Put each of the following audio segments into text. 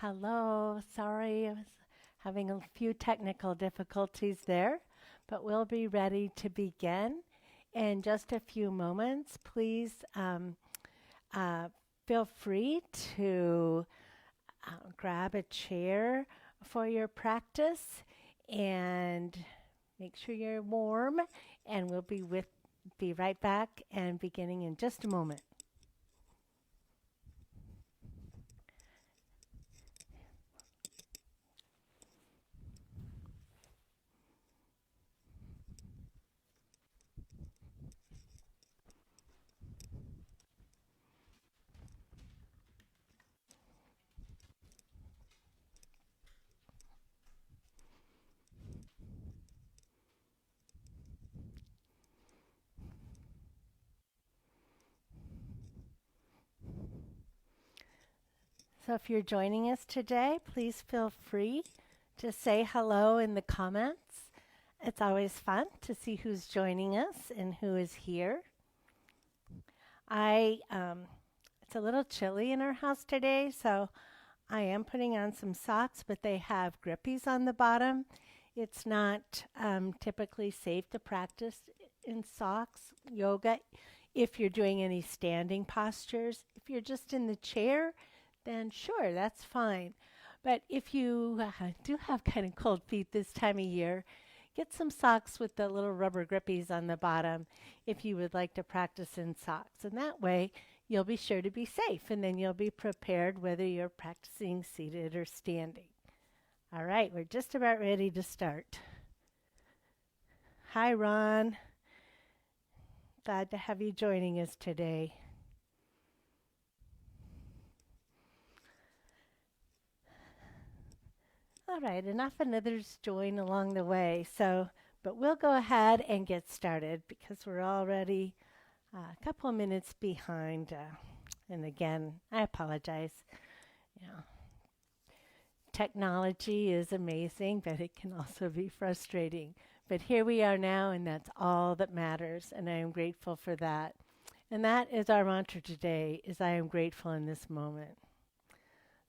Hello, sorry, I was having a few technical difficulties there, but we'll be ready to begin in just a few moments. Please uh, feel free to grab a chair for your practice and make sure you're warm, and we'll be right back and beginning in just a moment. So if you're joining us today, please feel free to say hello in the comments. It's always fun to see who's joining us and who is here. I it's a little chilly in our house today, so I am putting on some socks, but they have grippies on the bottom. It's not typically safe to practice in socks yoga if you're doing any standing postures. If you're just in the chair, then sure, that's fine. But if you do have kind of cold feet this time of year, get some socks with the little rubber grippies on the bottom if you would like to practice in socks. And that way, you'll be sure to be safe, and then you'll be prepared whether you're practicing seated or standing. All right, we're just about ready to start. Hi, Ron. Glad to have you joining us today. All right, enough and others join along the way. But we'll go ahead and get started because we're already a couple of minutes behind. And again, I apologize. You know, technology is amazing, but it can also be frustrating. But here we are now, and that's all that matters, and I am grateful for that. And that is our mantra today, is I am grateful in this moment.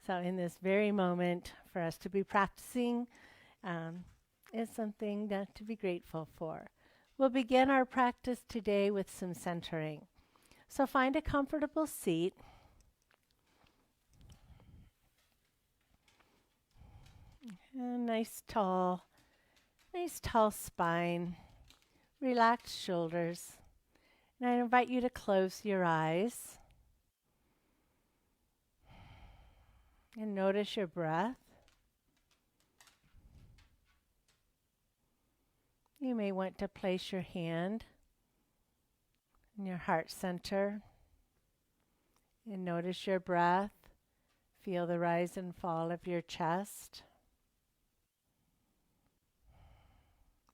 So in this very moment, for us to be practicing is something to be grateful for. We'll begin our practice today with some centering. So find a comfortable seat. A nice tall spine, relaxed shoulders. And I invite you to close your eyes and notice your breath. You may want to place your hand in your heart center and notice your breath. Feel the rise and fall of your chest.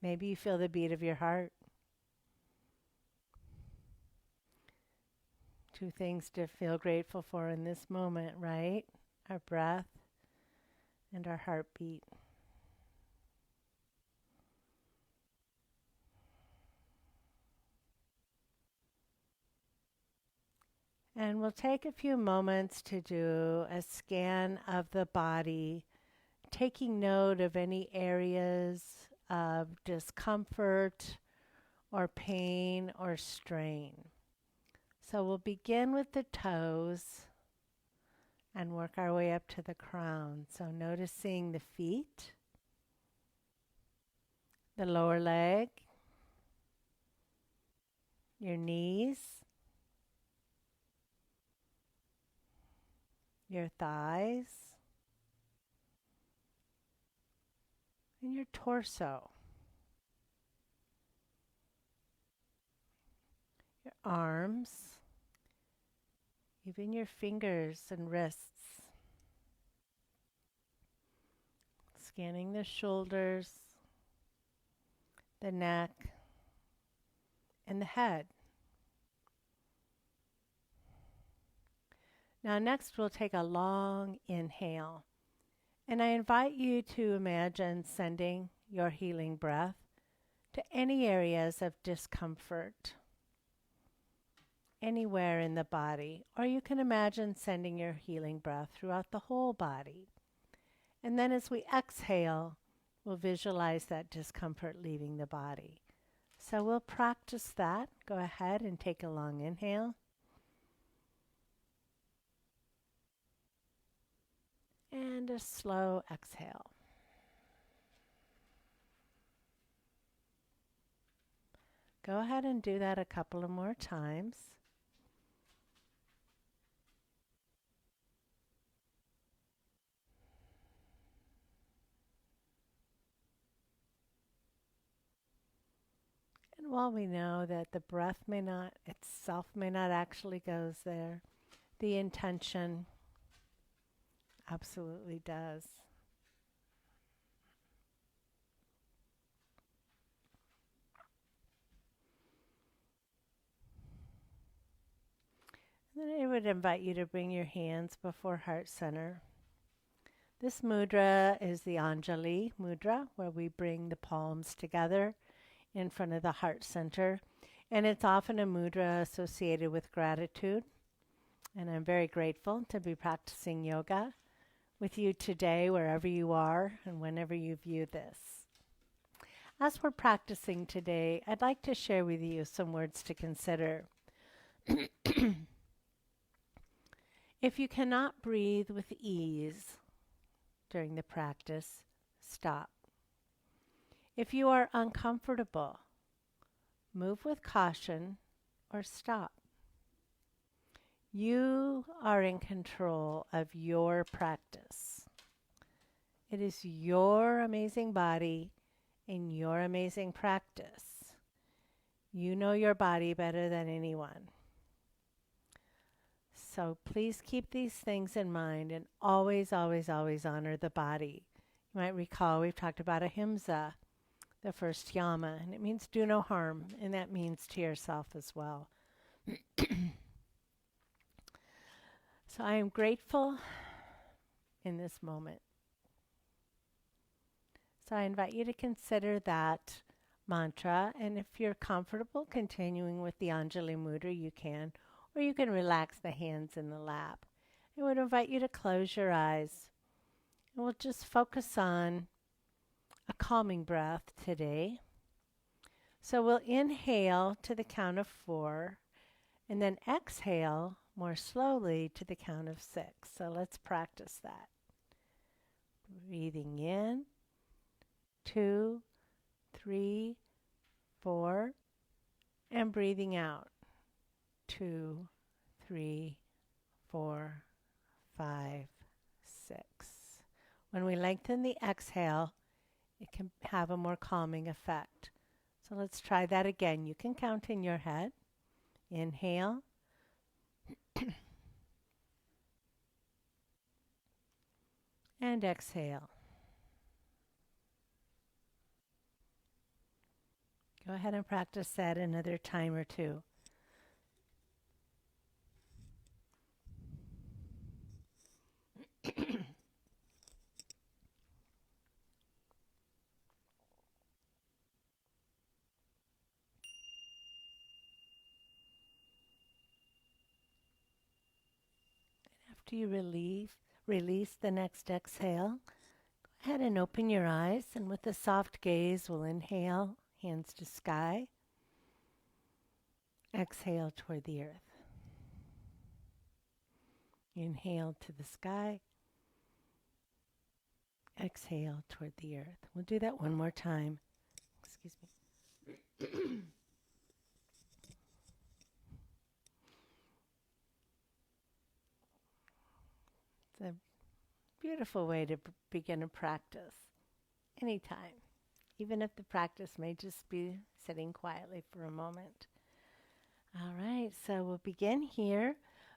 Maybe you feel the beat of your heart. Two things to feel grateful for in this moment, right? Our breath and our heartbeat. And we'll take a few moments to do a scan of the body, taking note of any areas of discomfort or pain or strain. So we'll begin with the toes and work our way up to the crown. So noticing the feet, the lower leg, your knees, your thighs, and your torso, your arms, even your fingers and wrists. Scanning the shoulders, the neck, and the head. Now next we'll take a long inhale, and I invite you to imagine sending your healing breath to any areas of discomfort, anywhere in the body, or you can imagine sending your healing breath throughout the whole body. And then as we exhale, we'll visualize that discomfort leaving the body. So we'll practice that. Go ahead and take a long inhale. And a slow exhale. Go ahead and do that a couple of more times. And while we know that the breath may not actually goes there, the intention absolutely does. And then I would invite you to bring your hands before heart center. This mudra is the Anjali mudra, where we bring the palms together in front of the heart center. And it's often a mudra associated with gratitude. And I'm very grateful to be practicing yoga with you today, wherever you are and whenever you view this. As we're practicing today, I'd like to share with you some words to consider. If you cannot breathe with ease during the practice, stop. If you are uncomfortable, move with caution or stop. You are in control of your practice. It is your amazing body and your amazing practice. You know your body better than anyone. So please keep these things in mind and always, always, always honor the body. You might recall we've talked about ahimsa, the first yama, and it means do no harm, and that means to yourself as well. So I am grateful in this moment. So I invite you to consider that mantra, and if you're comfortable continuing with the Anjali Mudra, you can, or you can relax the hands in the lap. I would invite you to close your eyes, and we'll just focus on a calming breath today. So we'll inhale to the count of 4, and then exhale more slowly to the count of 6. So let's practice that. Breathing in, 2, 3, 4, and breathing out, 2, 3, 4, 5, 6. When we lengthen the exhale, it can have a more calming effect. So let's try that again. You can count in your head. Inhale. And exhale. Go ahead and practice that another time or two. After you release the next exhale, go ahead and open your eyes, and with a soft gaze, we'll inhale, hands to sky. Exhale toward the earth. Inhale to the sky. Exhale toward the earth. We'll do that one more time. Excuse me. It's a beautiful way to begin a practice anytime, even if the practice may just be sitting quietly for a moment. All right, so we'll begin here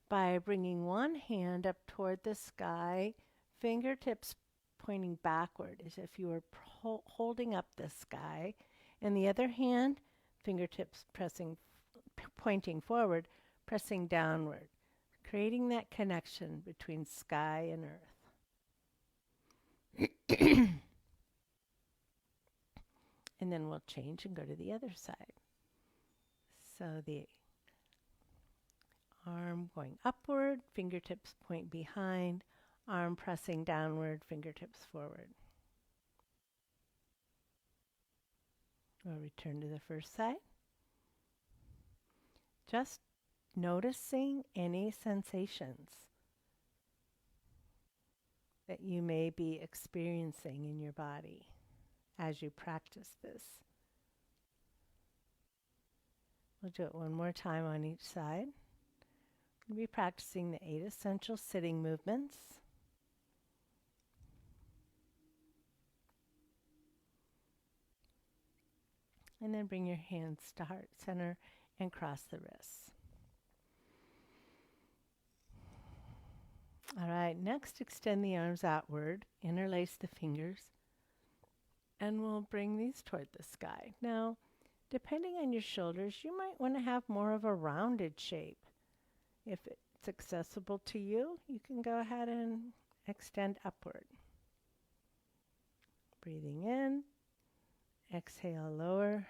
by bringing one hand up toward the sky, fingertips pointing backward as if you were holding up the sky, and the other hand, fingertips pointing forward, pressing downward, creating that connection between sky and earth. And then we'll change and go to the other side. So the arm going upward, fingertips point behind, arm pressing downward, fingertips forward. We'll return to the first side. Just noticing any sensations that you may be experiencing in your body as you practice this. We'll do it one more time on each side. We'll be practicing the 8 essential sitting movements. And then bring your hands to heart center and cross the wrists. All right, next extend the arms outward, interlace the fingers, and we'll bring these toward the sky. Now, depending on your shoulders, you might want to have more of a rounded shape. If it's accessible to you, you can go ahead and extend upward. Breathing in, exhale, lower,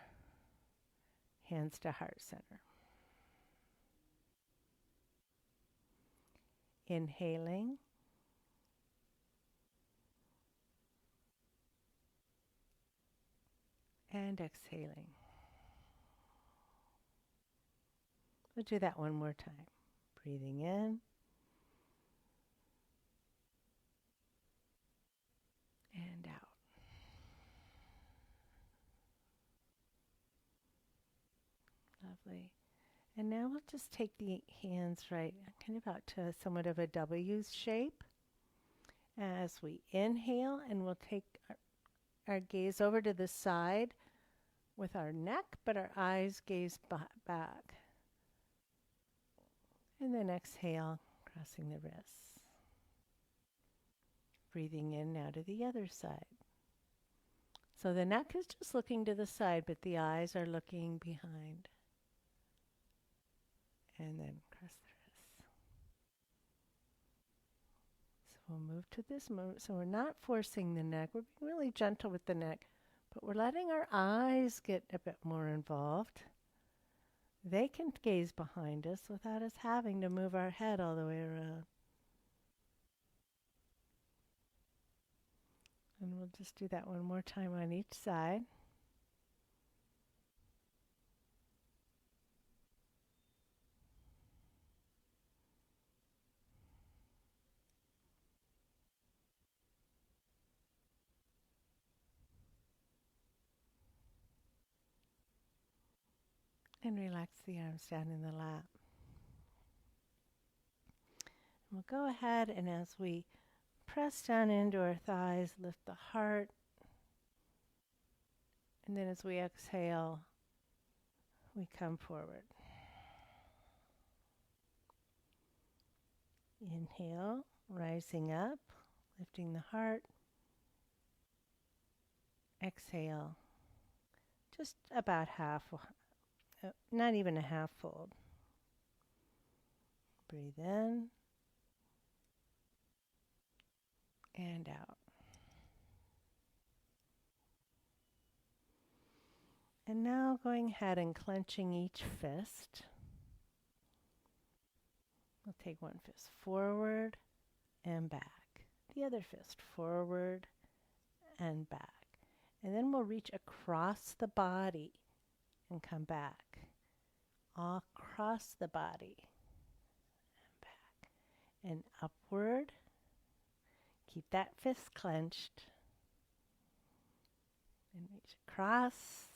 hands to heart center. Inhaling. And exhaling. We'll do that one more time. Breathing in. And out. Lovely. And now we'll just take the hands right kind of out to somewhat of a W shape as we inhale, and we'll take our gaze over to the side with our neck, but our eyes gaze back. And then exhale, crossing the wrists. Breathing in now to the other side. So the neck is just looking to the side, but the eyes are looking behind. And then cross the wrists. So we'll move to this move. So we're not forcing the neck. We're being really gentle with the neck, but we're letting our eyes get a bit more involved. They can gaze behind us without us having to move our head all the way around. And we'll just do that one more time on each side. And relax the arms down in the lap. And we'll go ahead, and as we press down into our thighs, lift the heart. And then as we exhale, we come forward. Inhale, rising up, lifting the heart. Exhale, just about half, not even a half fold. Breathe in and out. And now going ahead and clenching each fist. We'll take one fist forward and back. The other fist forward and back. And then we'll reach across the body and come back. Across the body and back. And upward. Keep that fist clenched. And reach across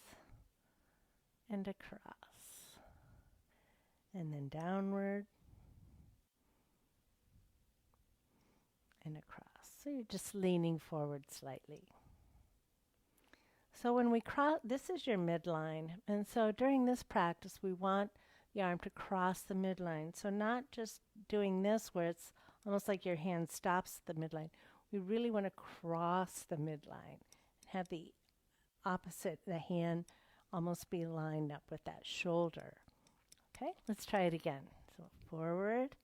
and across. And then downward and across. So you're just leaning forward slightly. So when we cross, this is your midline. And so during this practice, we want the arm to cross the midline. So not just doing this where it's almost like your hand stops at the midline. We really want to cross the midline and have the opposite, the hand, almost be lined up with that shoulder. Okay, let's try it again. So forward,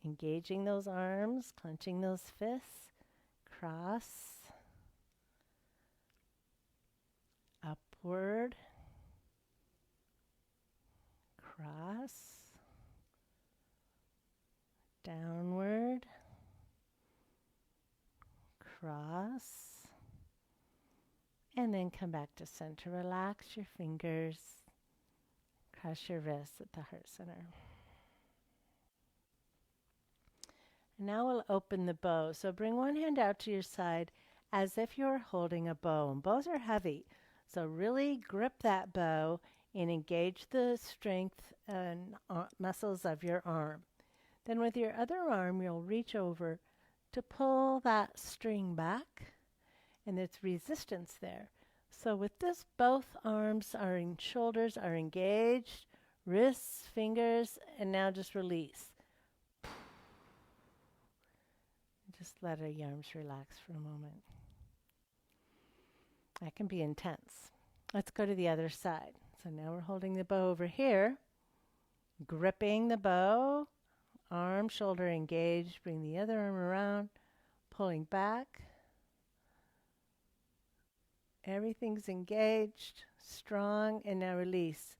engaging those arms, clenching those fists, cross, upward, cross, downward, across. And then come back to center. Relax your fingers. Cross your wrists at the heart center. And now we'll open the bow. So bring one hand out to your side as if you're holding a bow. And bows are heavy. So really grip that bow and engage the strength and muscles of your arm. Then with your other arm, you'll reach over to pull that string back, and there's resistance there. So with this, both arms are in, shoulders are engaged, wrists, fingers, and now just release. Just let your arms relax for a moment. That can be intense. Let's go to the other side. So now we're holding the bow over here, gripping the bow, arm, shoulder engaged, bring the other arm around, pulling back. Everything's engaged, strong, and now release.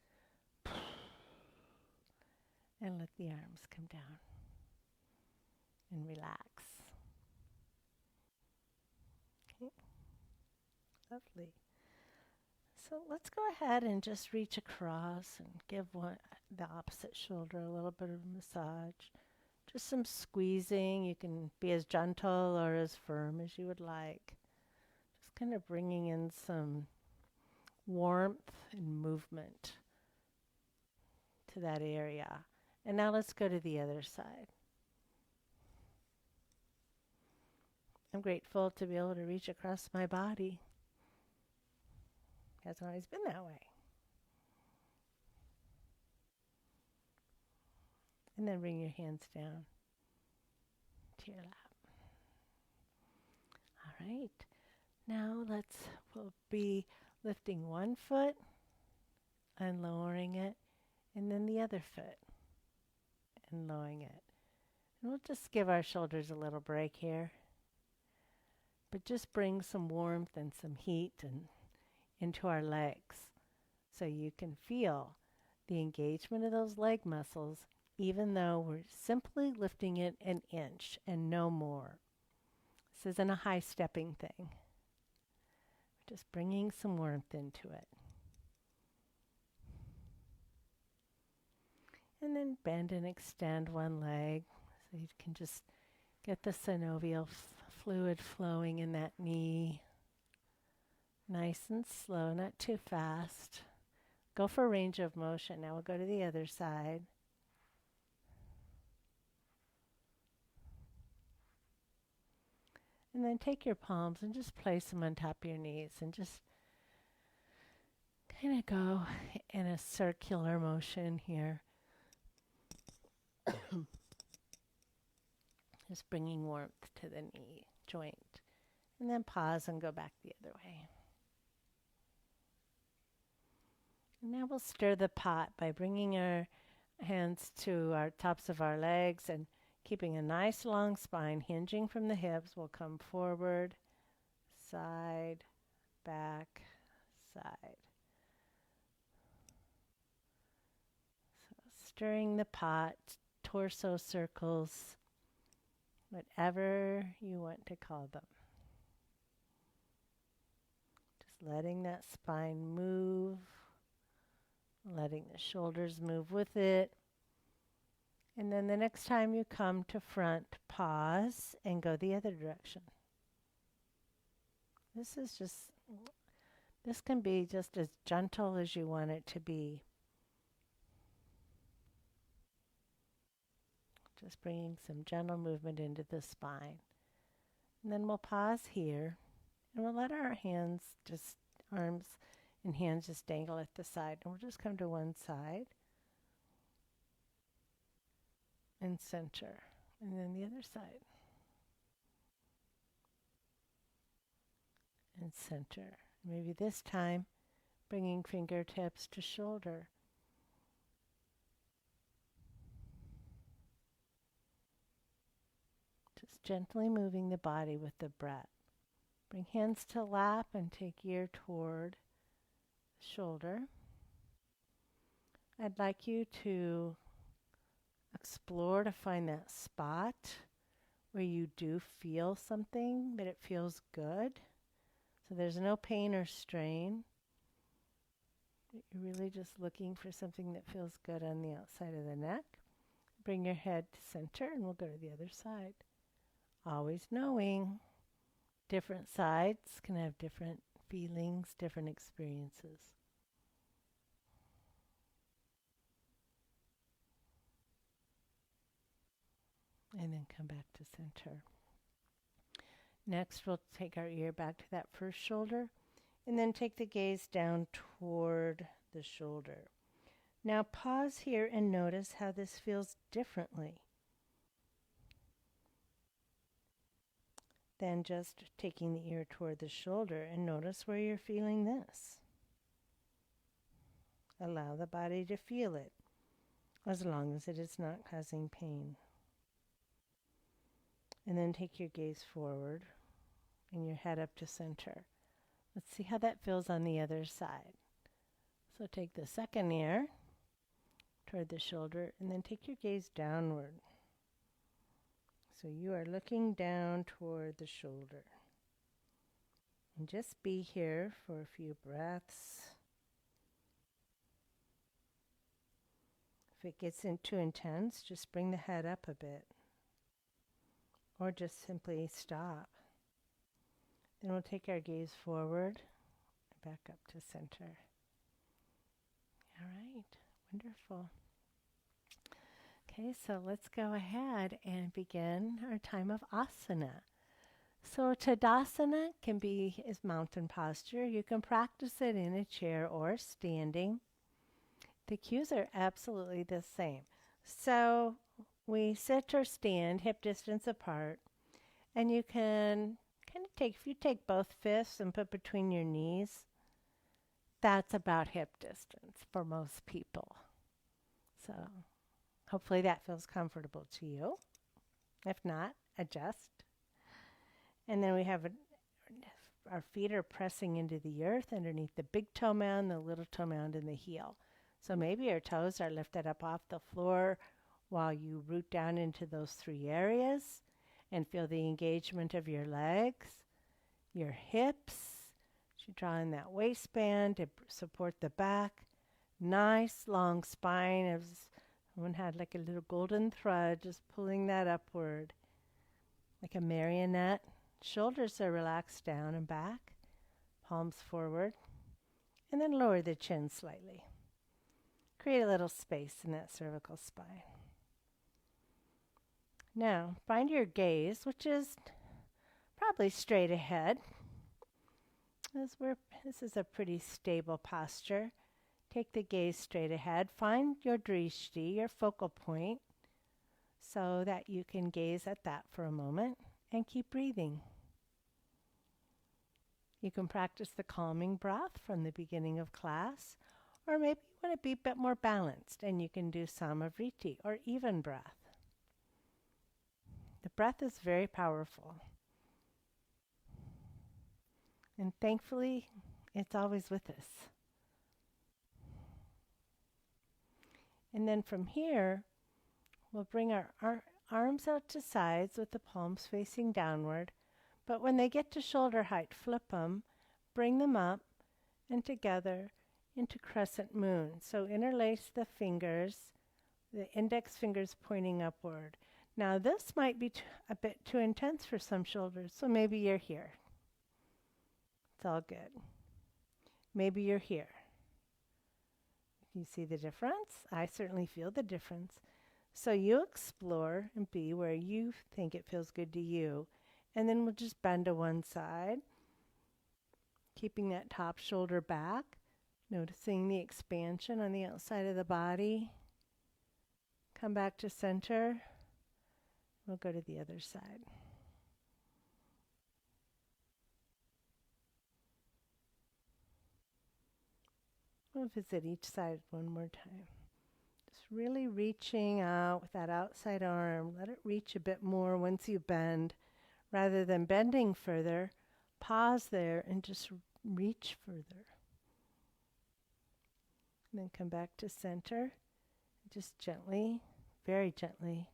And let the arms come down and relax. Okay. Lovely. So let's go ahead and just reach across and give the opposite shoulder a little bit of a massage. Just some squeezing. You can be as gentle or as firm as you would like. Just kind of bringing in some warmth and movement to that area. And now let's go to the other side. I'm grateful to be able to reach across my body. It hasn't always been that way. And then bring your hands down to your lap. All right. Now we'll be lifting one foot and lowering it, and then the other foot and lowering it. And we'll just give our shoulders a little break here. But just bring some warmth and some heat into our legs so you can feel the engagement of those leg muscles even though we're simply lifting it an inch and no more. This isn't a high stepping thing. We're just bringing some warmth into it. And then bend and extend one leg so you can just get the synovial fluid flowing in that knee. Nice and slow, not too fast. Go for range of motion. Now we'll go to the other side. And then take your palms and just place them on top of your knees and just kind of go in a circular motion here. Just bringing warmth to the knee joint. And then pause and go back the other way. And now we'll stir the pot by bringing our hands to our tops of our legs and keeping a nice long spine, hinging from the hips. We'll come forward, side, back, side. So stirring the pot, torso circles, whatever you want to call them. Just letting that spine move, letting the shoulders move with it. And then the next time you come to front, pause and go the other direction. This can be just as gentle as you want it to be. Just bringing some gentle movement into the spine. And then we'll pause here and we'll let our arms and hands just dangle at the side. And we'll just come to one side and center. And then the other side. And center. Maybe this time bringing fingertips to shoulder. Just gently moving the body with the breath. Bring hands to lap and take ear toward shoulder. I'd like you to explore to find that spot where you do feel something, but it feels good. So there's no pain or strain. You're really just looking for something that feels good on the outside of the neck. Bring your head to center and we'll go to the other side. Always knowing different sides can have different feelings, different experiences. And then come back to center. Next, we'll take our ear back to that first shoulder and then take the gaze down toward the shoulder. Now pause here and notice how this feels differently than just taking the ear toward the shoulder, and notice where you're feeling this. Allow the body to feel it as long as it is not causing pain. And then take your gaze forward and your head up to center. Let's see how that feels on the other side. So take the second ear toward the shoulder and then take your gaze downward. So you are looking down toward the shoulder. And just be here for a few breaths. If it gets too intense, just bring the head up a bit. Or just simply stop. Then we'll take our gaze forward and back up to center. All right, wonderful. Okay, so let's go ahead and begin our time of asana. So Tadasana can be is mountain posture. You can practice it in a chair or standing. The cues are absolutely the same. So we sit or stand hip distance apart, and you can kind of if you take both fists and put between your knees, that's about hip distance for most people. So hopefully that feels comfortable to you. If not, adjust. And then we have our feet are pressing into the earth underneath the big toe mound, the little toe mound, and the heel. So maybe your toes are lifted up off the floor while you root down into those three areas and feel the engagement of your legs, your hips. You draw in that waistband to support the back. Nice long spine as someone had like a little golden thread just pulling that upward like a marionette. Shoulders are relaxed down and back, palms forward, and then lower the chin slightly. Create a little space in that cervical spine. Now, find your gaze, which is probably straight ahead. This is a pretty stable posture. Take the gaze straight ahead. Find your drishti, your focal point, so that you can gaze at that for a moment and keep breathing. You can practice the calming breath from the beginning of class, or maybe you want to be a bit more balanced and you can do samavriti or even breath. The breath is very powerful. And thankfully, it's always with us. And then from here, we'll bring our arms out to sides with the palms facing downward. But when they get to shoulder height, flip them, bring them up and together into crescent moon. So interlace the fingers, the index fingers pointing upward. Now this might be a bit too intense for some shoulders, so maybe you're here. It's all good. Maybe you're here. You see the difference? I certainly feel the difference. So you explore and be where you think it feels good to you. And then we'll just bend to one side, keeping that top shoulder back, noticing the expansion on the outside of the body. Come back to center. We'll go to the other side. We'll visit each side one more time. Just really reaching out with that outside arm. Let it reach a bit more once you bend. Rather than bending further, pause there and just reach further. And then come back to center. Just gently, very gently,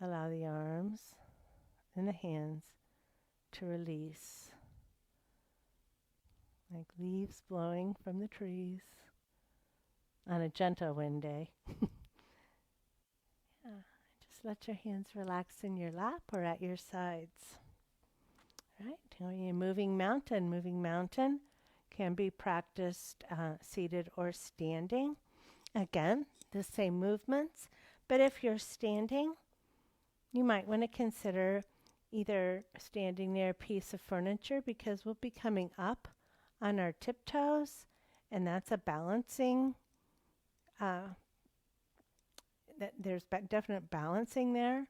allow the arms and the hands to release, like leaves blowing from the trees on a gentle wind day. Yeah. Just let your hands relax in your lap or at your sides. Right? Moving mountain can be practiced seated or standing. Again, the same movements, but if you're standing, you might want to consider either standing near a piece of furniture because we'll be coming up on our tiptoes, and that's a balancing. There's definite balancing there,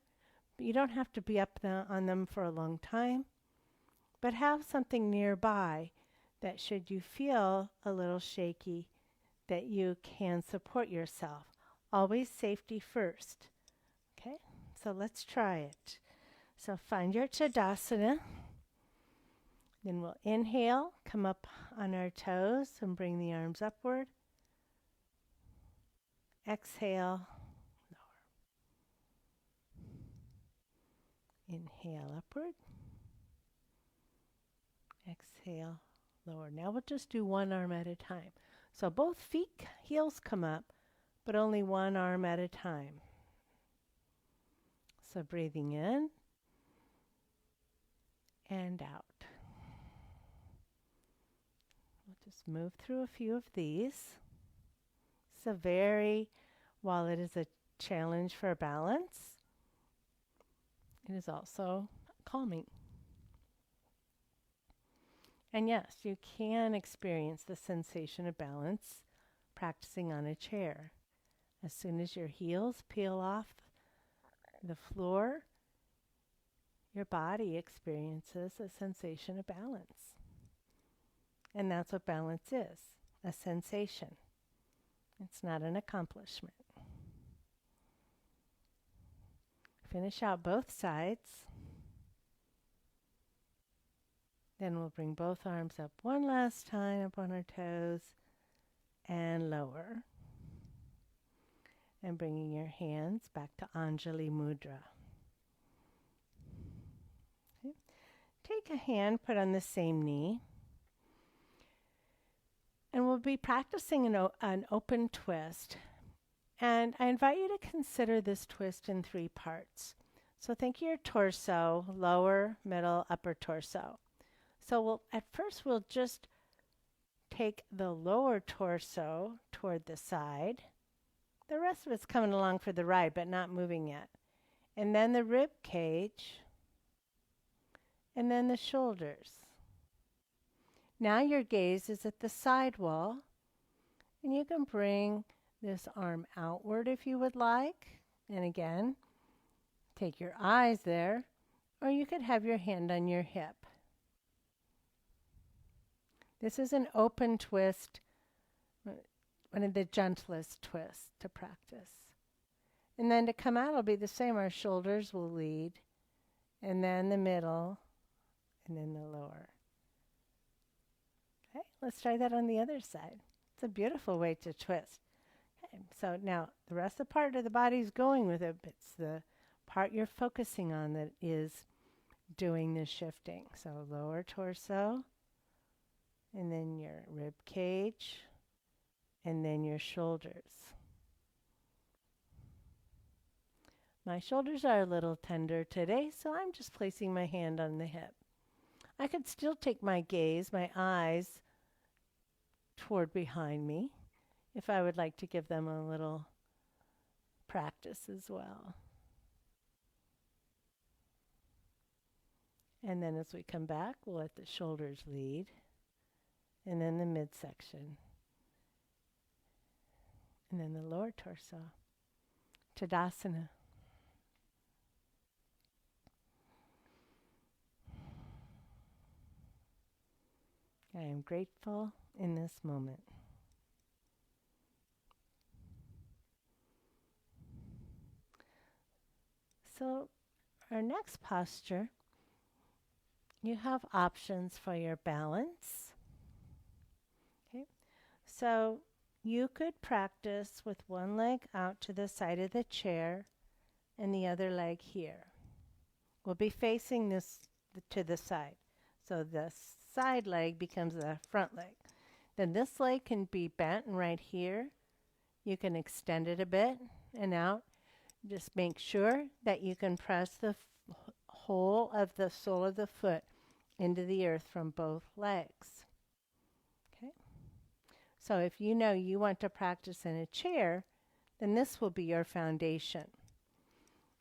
but you don't have to be up on them for a long time. But have something nearby that should you feel a little shaky, that you can support yourself. Always safety first. Okay, so let's try it. So find your Tadasana. Then we'll inhale, come up on our toes and bring the arms upward. Exhale, lower. Inhale, upward. Exhale, lower. Now we'll just do one arm at a time. So both feet, heels come up, but only one arm at a time. So breathing in and out. We'll just move through a few of these. So while it is a challenge for balance, it is also calming. And yes, you can experience the sensation of balance practicing on a chair. As soon as your heels peel off the floor, your body experiences a sensation of balance. And that's what balance is, a sensation. It's not an accomplishment. Finish out both sides. Then we'll bring both arms up one last time, up on our toes, and lower. And bringing your hands back to Anjali Mudra. Okay. Take a hand, put on the same knee. And we'll be practicing an open twist. And I invite you to consider this twist in 3 parts. So think of your torso, lower, middle, upper torso. So at first we'll just take the lower torso toward the side. The rest of it's coming along for the ride, but not moving yet. And then the rib cage, and then the shoulders. Now your gaze is at the side wall, and you can bring this arm outward if you would like. And again, take your eyes there, or you could have your hand on your hip. This is an open twist, one of the gentlest twists to practice. And then to come out, it'll be the same. Our shoulders will lead, and then the middle, and then the lower. Okay, let's try that on the other side. It's a beautiful way to twist. Okay, so now the rest of the part of the body is going with it, but it's the part you're focusing on that is doing the shifting. So lower torso, and then your rib cage, and then your shoulders. My shoulders are a little tender today, so I'm just placing my hand on the hip. I could still take my gaze, my eyes, toward behind me, if I would like to give them a little practice as well. And then as we come back, we'll let the shoulders lead, and then the midsection, and then the lower torso. Tadasana. I am grateful in this moment. So our next posture, you have options for your balance. Okay, so you could practice with one leg out to the side of the chair and the other leg here. will be facing this to the side. So the side leg becomes the front leg. Then this leg can be bent, and right here you can extend it a bit and out. Just make sure that you can press the whole of the sole of the foot into the earth from both legs. Okay. So if you know you want to practice in a chair, then this will be your foundation.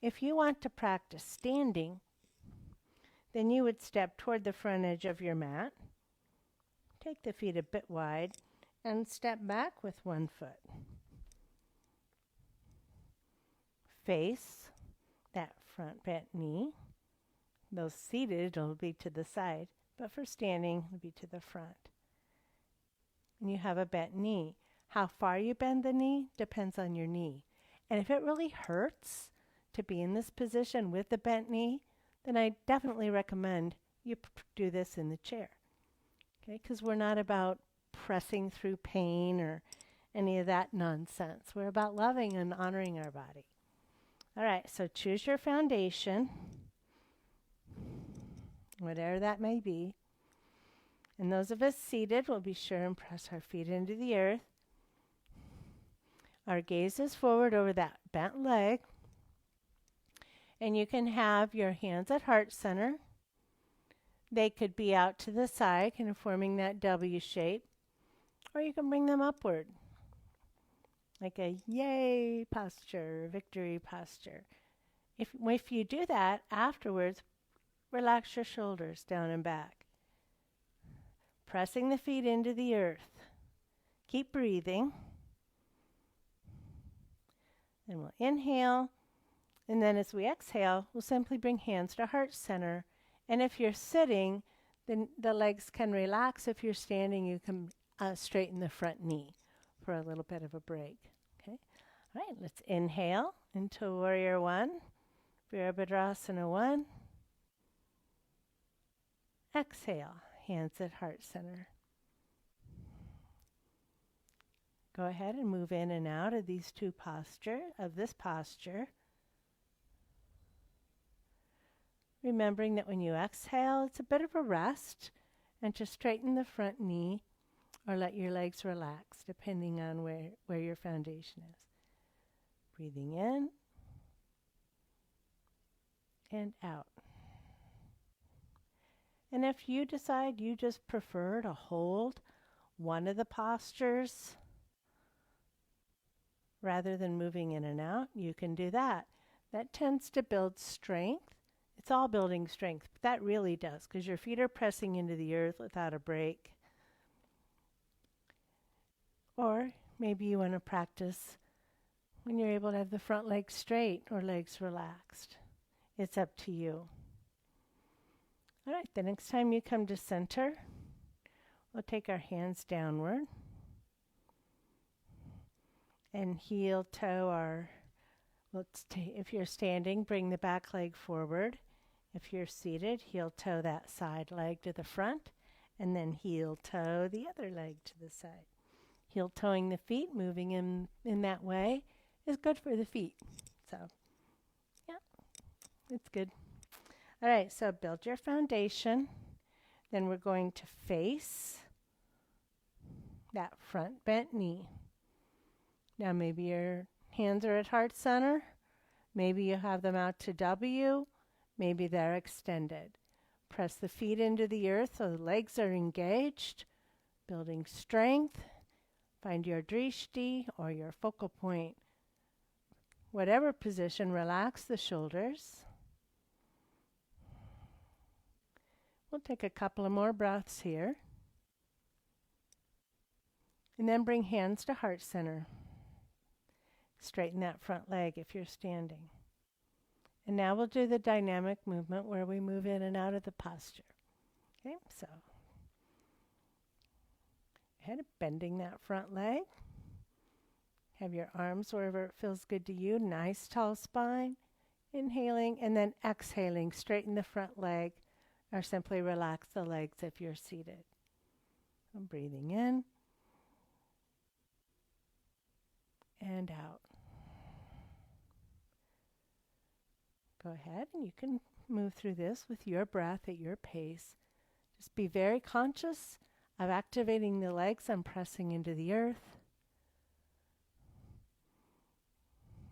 If you want to practice standing, then you would step toward the front edge of your mat, take the feet a bit wide, and step back with one foot. Face that front bent knee. Those seated will be to the side, but for standing, it'll be to the front. And you have a bent knee. How far you bend the knee depends on your knee. And if it really hurts to be in this position with the bent knee, then I definitely recommend you do this in the chair. Okay, because we're not about pressing through pain or any of that nonsense. We're about loving and honoring our body. All right, so choose your foundation, whatever that may be. And those of us seated will be sure and press our feet into the earth. Our gaze is forward over that bent leg. And you can have your hands at heart center. They could be out to the side, kind of forming that W shape. Or you can bring them upward, like a yay posture, victory posture. If you do that, afterwards, relax your shoulders down and back. Pressing the feet into the earth. Keep breathing. Then we'll inhale. And then as we exhale, we'll simply bring hands to heart center. And if you're sitting, then the legs can relax. If you're standing, you can straighten the front knee for a little bit of a break. Okay. All right, let's inhale into Warrior One, Virabhadrasana 1. Exhale, hands at heart center. Go ahead and move in and out of this posture. Remembering that when you exhale, it's a bit of a rest, and to straighten the front knee or let your legs relax, depending on where your foundation is. Breathing in and out. And if you decide you just prefer to hold one of the postures rather than moving in and out, you can do that. That tends to build strength. It's all building strength, but that really does, because your feet are pressing into the earth without a break. Or maybe you want to practice when you're able to have the front legs straight or legs relaxed. It's up to you. All right, the next time you come to center, we'll take our hands downward and heel toe if you're standing, bring the back leg forward. If you're seated, heel toe that side leg to the front, and then heel toe the other leg to the side. Heel toeing the feet, moving in that way, is good for the feet. So, yeah, it's good. All right, so build your foundation. Then we're going to face that front bent knee. Now maybe your hands are at heart center. Maybe you have them out to W. Maybe they're extended. Press the feet into the earth so the legs are engaged, building strength. Find your drishti or your focal point. Whatever position, relax the shoulders. We'll take a couple of more breaths here. And then bring hands to heart center. Straighten that front leg if you're standing. And now we'll do the dynamic movement where we move in and out of the posture. Okay, so ahead of bending that front leg. Have your arms wherever it feels good to you. Nice tall spine. Inhaling and then exhaling. Straighten the front leg or simply relax the legs if you're seated. I'm breathing in and out. Go ahead and you can move through this with your breath at your pace. Just be very conscious of activating the legs and pressing into the earth.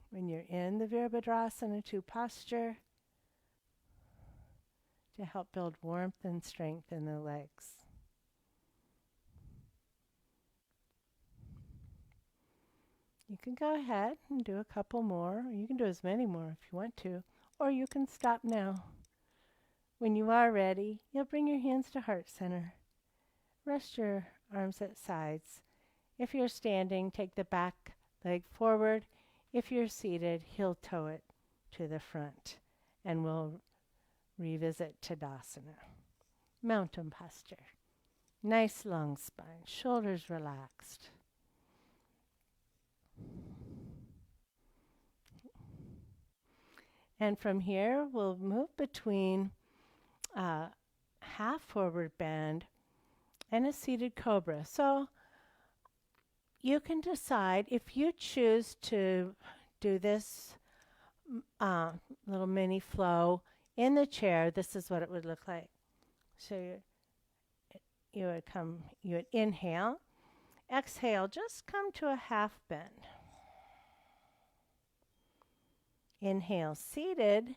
When you're in the Virabhadrasana 2 posture, to help build warmth and strength in the legs. You can go ahead and do a couple more, or you can do as many more if you want to, or you can stop now. When you are ready, you'll bring your hands to heart center. Rest your arms at sides. If you're standing, take the back leg forward. If you're seated, heel toe it to the front, and we'll revisit Tadasana. Mountain posture. Nice long spine, shoulders relaxed. And from here, we'll move between half forward bend and a seated cobra. So you can decide if you choose to do this little mini flow in the chair. This is what it would look like. So you would inhale, exhale, just come to a half bend. Inhale, seated,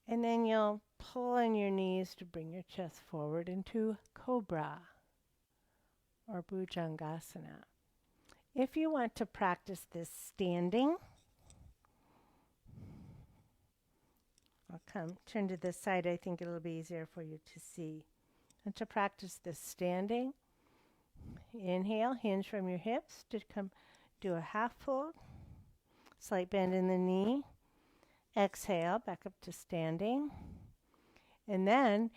and then you'll pull on your knees to bring your chest forward into Cobra or Bhujangasana. If you want to practice this standing, I'll turn to this side. I think it'll be easier for you to see. And to practice this standing, inhale, hinge from your hips to come do a half fold. Slight bend in the knee. Exhale, back up to standing. And then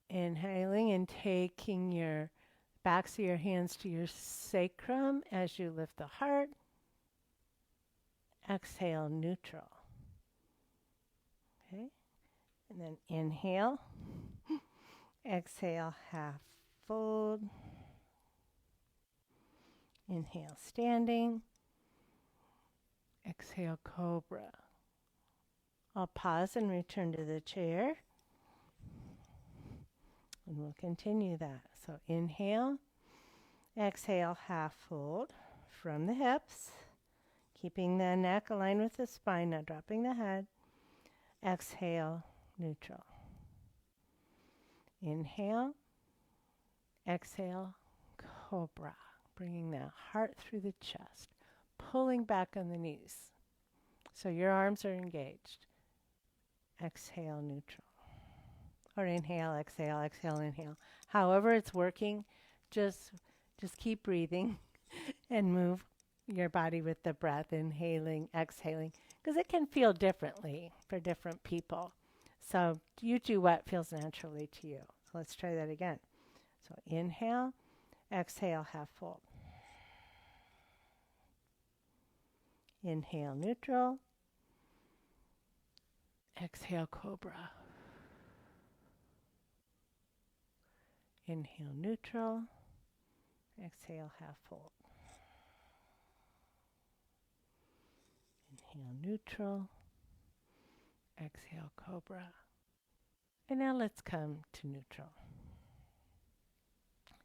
inhaling and taking your backs of your hands to your sacrum as you lift the heart. Exhale, neutral. Okay. And then inhale. Exhale, half fold. Inhale, standing. Exhale, cobra. I'll pause and return to the chair. And we'll continue that. So inhale, exhale, half fold from the hips, keeping the neck aligned with the spine, not dropping the head. Exhale, neutral. Inhale, exhale, cobra, bringing the heart through the chest. Pulling back on the knees. So your arms are engaged. Exhale, neutral. Or inhale, exhale, exhale, inhale. However it's working, just keep breathing and move your body with the breath, inhaling, exhaling, because it can feel differently for different people. So you do what feels naturally to you. So let's try that again. So inhale, exhale, half fold. Inhale, neutral. Exhale, cobra. Inhale, neutral. Exhale, half fold. Inhale, neutral. Exhale, cobra. And now let's come to neutral.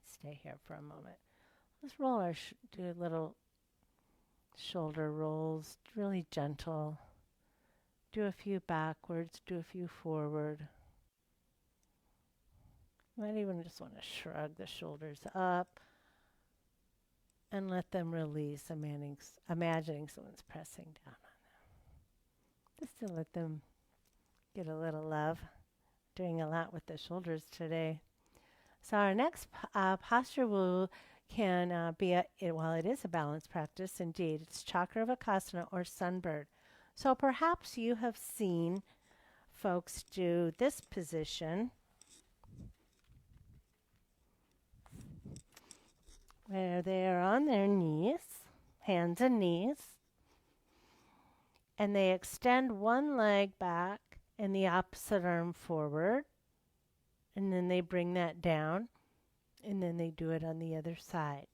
Stay here for a moment. Let's roll do a little shoulder rolls, really gentle. Do a few backwards, do a few forward. You might even just want to shrug the shoulders up and let them release, imagining someone's pressing down on them. Just to let them get a little love. Doing a lot with the shoulders today. So our next posture can be, while it is a balanced practice, indeed, it's Chakravakasana or sunbird. So perhaps you have seen folks do this position where they are on their knees, hands and knees, and they extend one leg back and the opposite arm forward, and then they bring that down, and then they do it on the other side.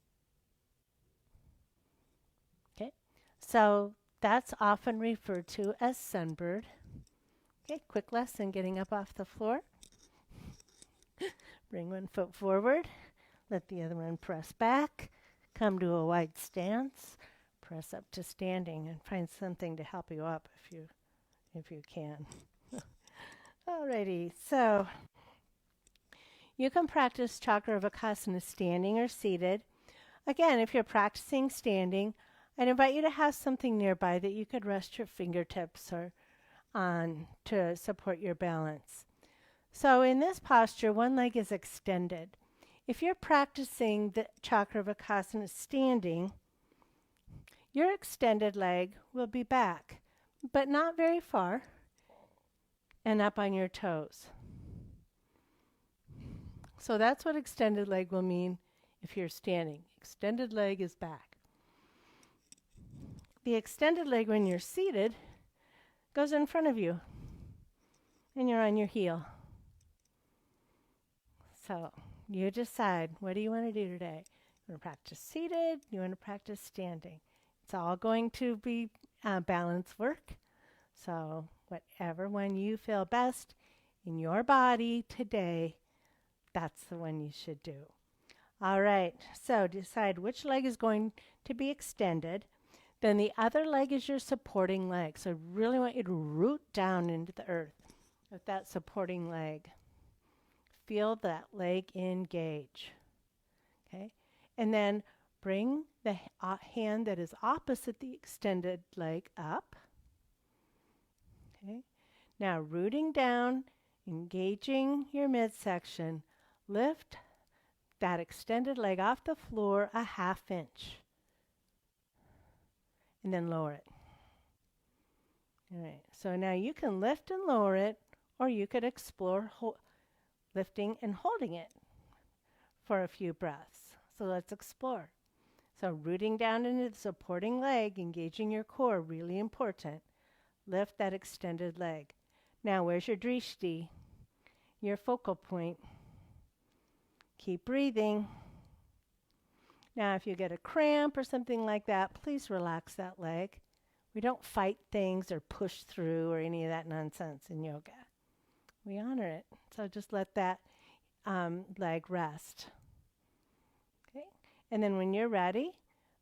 Okay, so that's often referred to as sunbird. Okay, quick lesson getting up off the floor. Bring one foot forward. Let the other one press back. Come to a wide stance. Press up to standing and find something to help you up if you can. Alrighty, so you can practice Chakravarkasana standing or seated. Again, if you're practicing standing, I'd invite you to have something nearby that you could rest your fingertips or on to support your balance. So in this posture, one leg is extended. If you're practicing the Chakravarkasana standing, your extended leg will be back, but not very far, and up on your toes. So that's what extended leg will mean if you're standing. Extended leg is back. The extended leg when you're seated goes in front of you, and you're on your heel. So you decide, what do you want to do today? You want to practice seated? You want to practice standing? It's all going to be balance work. So whatever one you feel best in your body today, that's the one you should do. All right, so decide which leg is going to be extended. Then the other leg is your supporting leg. So I really want you to root down into the earth with that supporting leg. Feel that leg engage. Okay, and then bring the hand that is opposite the extended leg up. Okay, now rooting down, engaging your midsection, lift that extended leg off the floor a 1/2 inch. And then lower it. All right, so now you can lift and lower it, or you could explore lifting and holding it for a few breaths. So let's explore. So rooting down into the supporting leg, engaging your core, really important. Lift that extended leg. Now where's your drishti? Your focal point. Keep breathing. Now if you get a cramp or something like that, please relax that leg. We don't fight things or push through or any of that nonsense in yoga. We honor it. So just let that leg rest. Okay. And then when you're ready,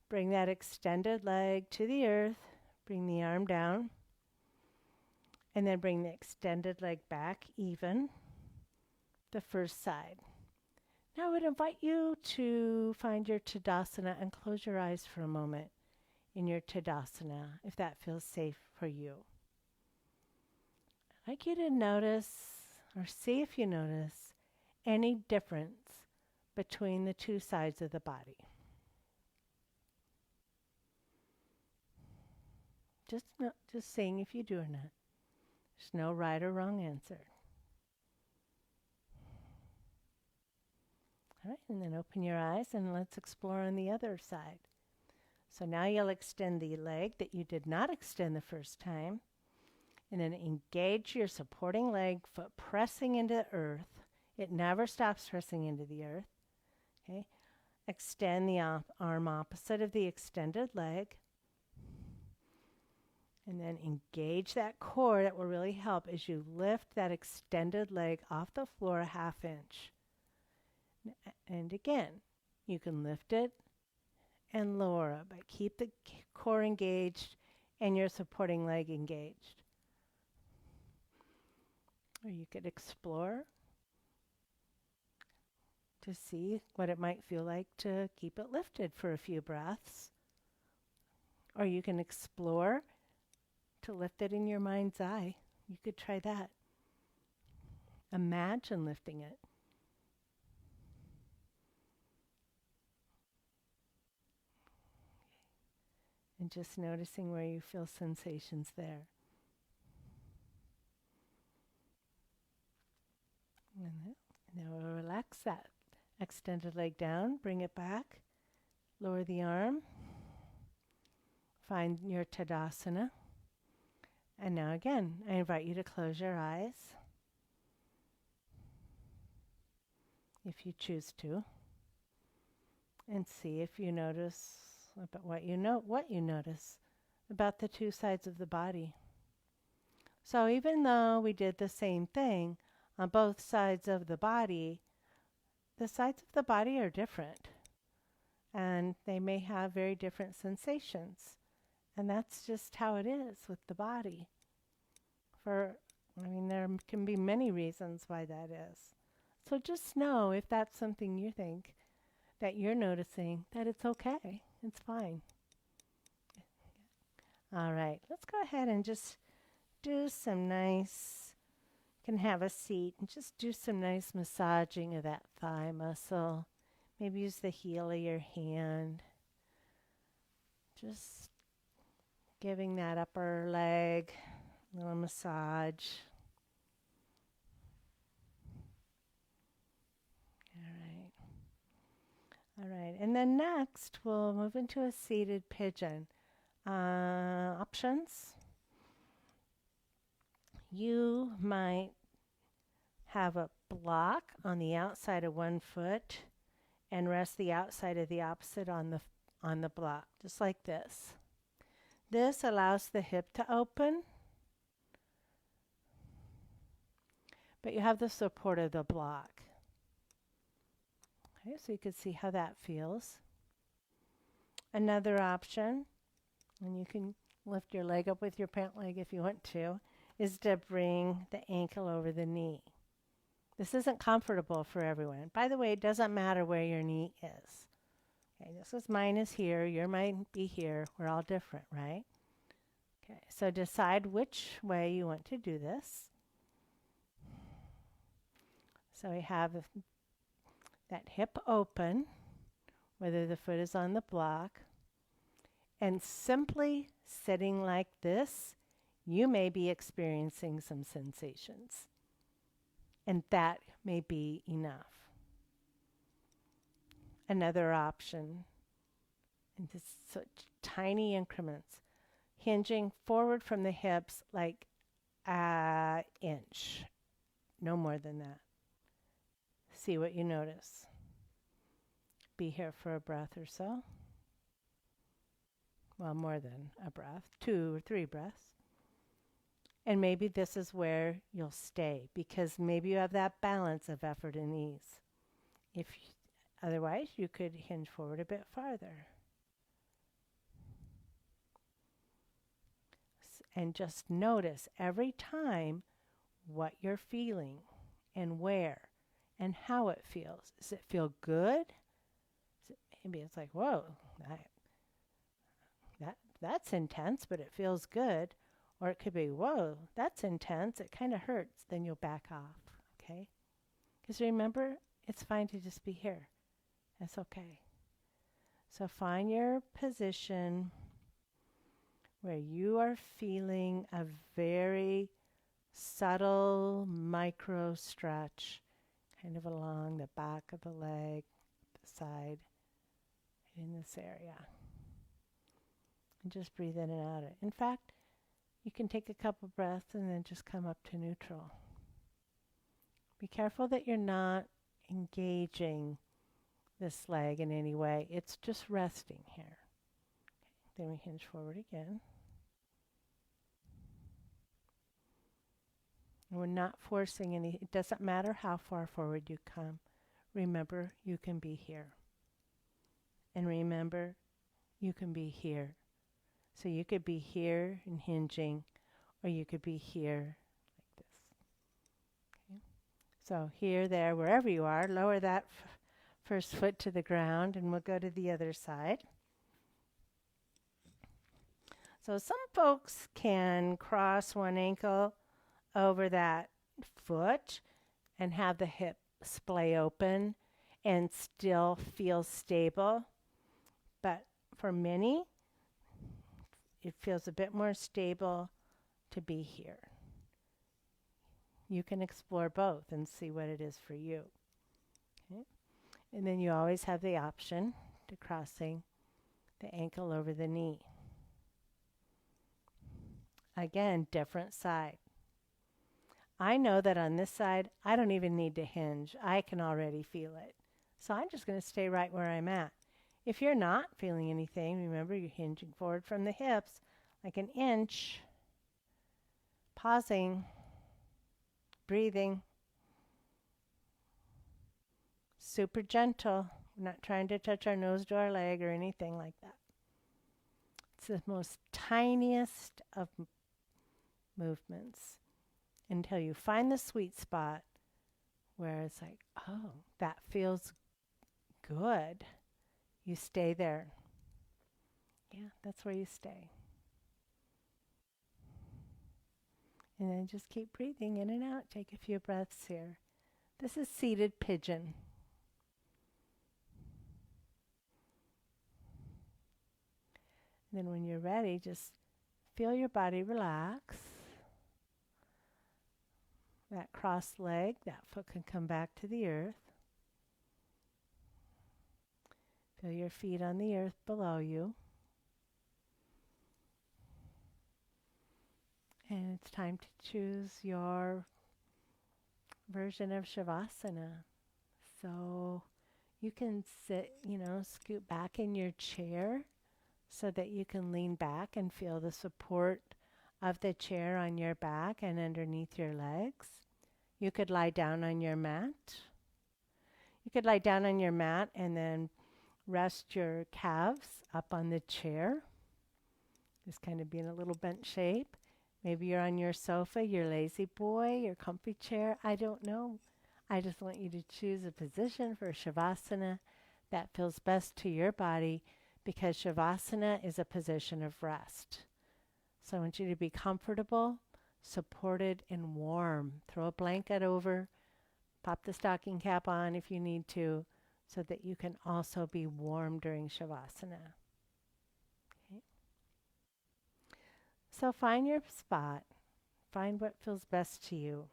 bring that extended leg to the earth. Bring the arm down. And then bring the extended leg back even. The first side. Now I would invite you to find your Tadasana and close your eyes for a moment in your Tadasana, if that feels safe for you. I'd like you to notice, or see if you notice, any difference between the two sides of the body. Just saying if you do or not. There's no right or wrong answer. All right, and then open your eyes and let's explore on the other side. So now you'll extend the leg that you did not extend the first time. And then engage your supporting leg, foot pressing into the earth. It never stops pressing into the earth. Okay. Extend the arm opposite of the extended leg. And then engage that core. That will really help as you lift that extended leg off the floor a 1/2 inch. And again, you can lift it and lower it, but keep the core engaged and your supporting leg engaged. Or you could explore to see what it might feel like to keep it lifted for a few breaths. Or you can explore to lift it in your mind's eye. You could try that. Imagine lifting it. And just noticing where you feel sensations there. And now we'll relax that extended leg down, bring it back, lower the arm, find your Tadasana. And now again, I invite you to close your eyes if you choose to, and see if you notice about what you notice about the two sides of the body. So even though we did the same thing on both sides of the sides of the body are different and they may have very different sensations. And that's just how it is with the body. There can be many reasons why that is. So just know if that's something you think that you're noticing, that it's okay. It's fine. All right, let's go ahead and just do some nice, you can have a seat and just do some nice massaging of that thigh muscle. Maybe use the heel of your hand. Just giving that upper leg a little massage. All right, and then next we'll move into a seated pigeon. Options. You might have a block on the outside of one foot and rest the outside of the opposite on the block, just like this. This allows the hip to open, but you have the support of the block. Okay, so you can see how that feels. Another option, and you can lift your leg up with your pant leg if you want to, is to bring the ankle over the knee. This isn't comfortable for everyone. By the way, it doesn't matter where your knee is. Okay, mine is here, your might be here. We're all different, right? Okay, so decide which way you want to do this. So we have that hip open, whether the foot is on the block, and simply sitting like this, you may be experiencing some sensations, and that may be enough. Another option, in just such tiny increments, hinging forward from the hips like an inch, no more than that. See what you notice. Be here for a breath or so. Well, more than a breath, 2 or 3 breaths. And maybe this is where you'll stay because maybe you have that balance of effort and ease. Otherwise, you could hinge forward a bit farther. And just notice every time what you're feeling and where and how it feels. Does it feel good? Maybe it's like, whoa, that's intense, but it feels good. Or it could be, whoa, that's intense. It kind of hurts. Then you'll back off, okay? Because remember, it's fine to just be here. That's okay. So find your position where you are feeling a very subtle micro stretch, kind of along the back of the leg, the side, in this area. And just breathe in and out. In fact, you can take a couple breaths and then just come up to neutral. Be careful that you're not engaging this leg in any way. It's just resting here. Okay, then we hinge forward again. And we're not forcing any. It doesn't matter how far forward you come. Remember, you can be here. And remember, you can be here. So you could be here and hinging, or you could be here like this. Okay. So here, there, wherever you are, lower that first foot to the ground, and we'll go to the other side. So some folks can cross one ankle over that foot and have the hip splay open and still feel stable. But for many, it feels a bit more stable to be here. You can explore both and see what it is for you. Okay? And then you always have the option to crossing the ankle over the knee. Again, different side. I know that on this side, I don't even need to hinge. I can already feel it. So I'm just going to stay right where I'm at. If you're not feeling anything, remember you're hinging forward from the hips like an inch. pausing, breathing, super gentle. We're not trying to touch our nose to our leg or anything like that. It's the most tiniest of movements until you find the sweet spot where it's like, oh, that feels good. You stay there. Yeah, that's where you stay. And then just keep breathing in and out. Take a few breaths here. This is seated pigeon. And then when you're ready, just feel your body relax. That crossed leg, that foot can come back to the earth. Feel your feet on the earth below you. And it's time to choose your version of Shavasana. So you can sit, scoot back in your chair so that you can lean back and feel the support of the chair on your back and underneath your legs. You could lie down on your mat. You could lie down on your mat and then rest your calves up on the chair. Just kind of be in a little bent shape. Maybe you're on your sofa, your lazy boy, your comfy chair. I don't know. I just want you to choose a position for Shavasana that feels best to your body, because Shavasana is a position of rest. So I want you to be comfortable, supported, and warm. Throw a blanket over, pop the stocking cap on if you need to, so that you can also be warm during Shavasana. Okay. So find your spot. Find what feels best to you.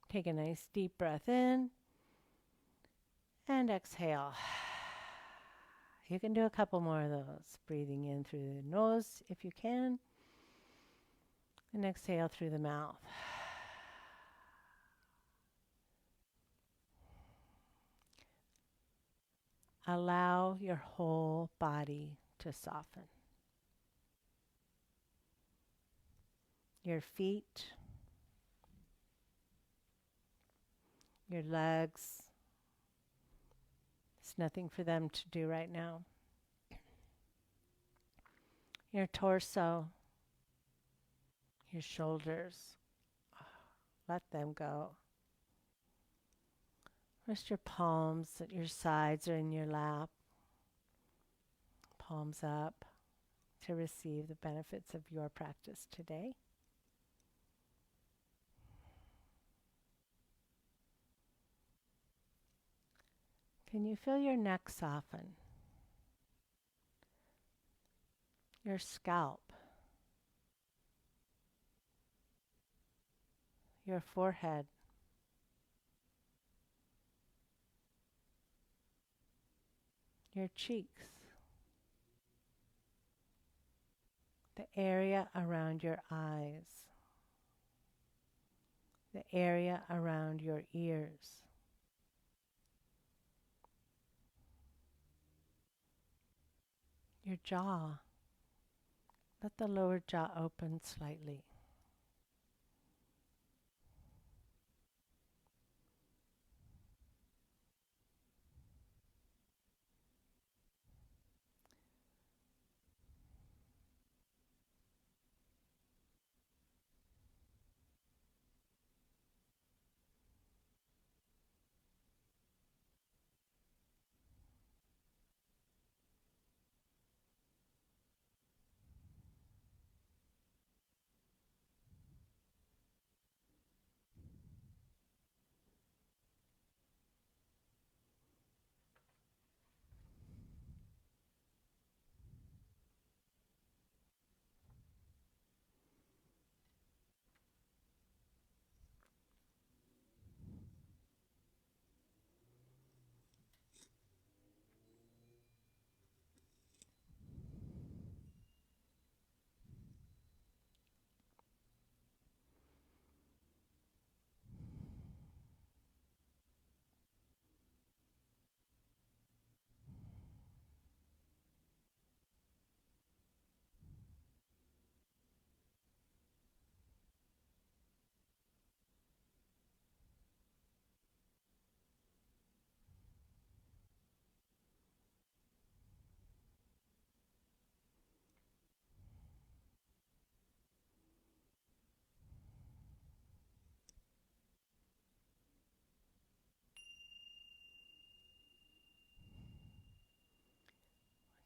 Take a nice deep breath in and exhale. You can do a couple more of those. Breathing in through the nose if you can, and exhale through the mouth. Allow your whole body to soften. Your feet, your legs. There's nothing for them to do right now. Your torso, your shoulders. Let them go. Rest your palms at your sides or in your lap. Palms up to receive the benefits of your practice today. Can you feel your neck soften? Your scalp, your forehead, your cheeks, the area around your eyes, the area around your ears, your jaw. Let the lower jaw open slightly.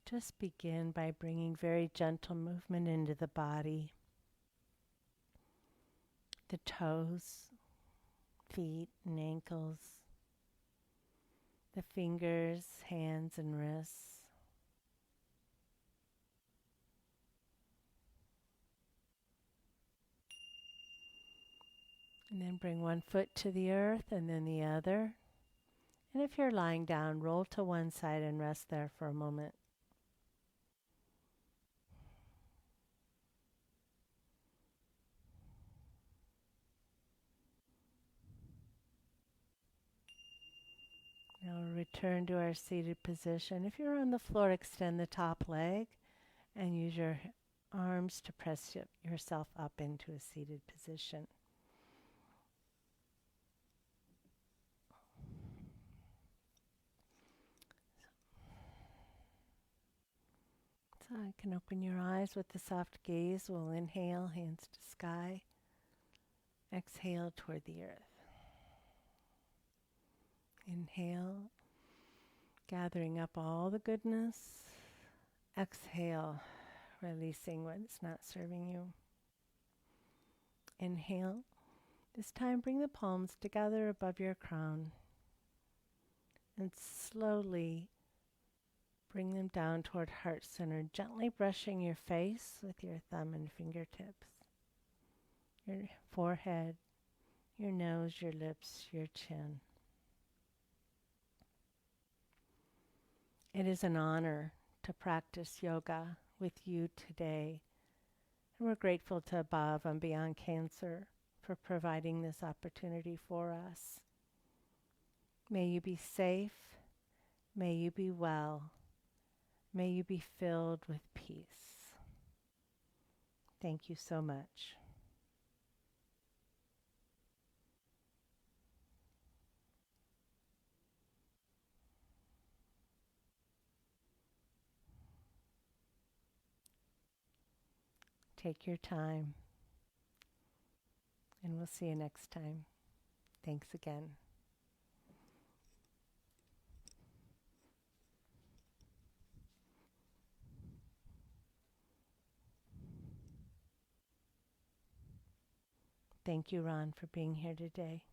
Just begin by bringing very gentle movement into the body, the toes, feet and ankles, the fingers, hands and wrists. And then bring one foot to the earth and then the other. And if you're lying down, roll to one side and rest there for a moment. Now we'll return to our seated position. If you're on the floor, extend the top leg and use your arms to press yourself up into a seated position. So you can open your eyes with a soft gaze. We'll inhale, hands to sky. Exhale toward the earth. Inhale, gathering up all the goodness. Exhale, releasing what's not serving you. Inhale. This time bring the palms together above your crown and slowly bring them down toward heart center, gently brushing your face with your thumb and fingertips, your forehead, your nose, your lips, your chin. It is an honor to practice yoga with you today, and we're grateful to Above and Beyond Cancer for providing this opportunity for us. May you be safe, may you be well, may you be filled with peace. Thank you so much. Take your time, and we'll see you next time. Thanks again. Thank you, Ron, for being here today.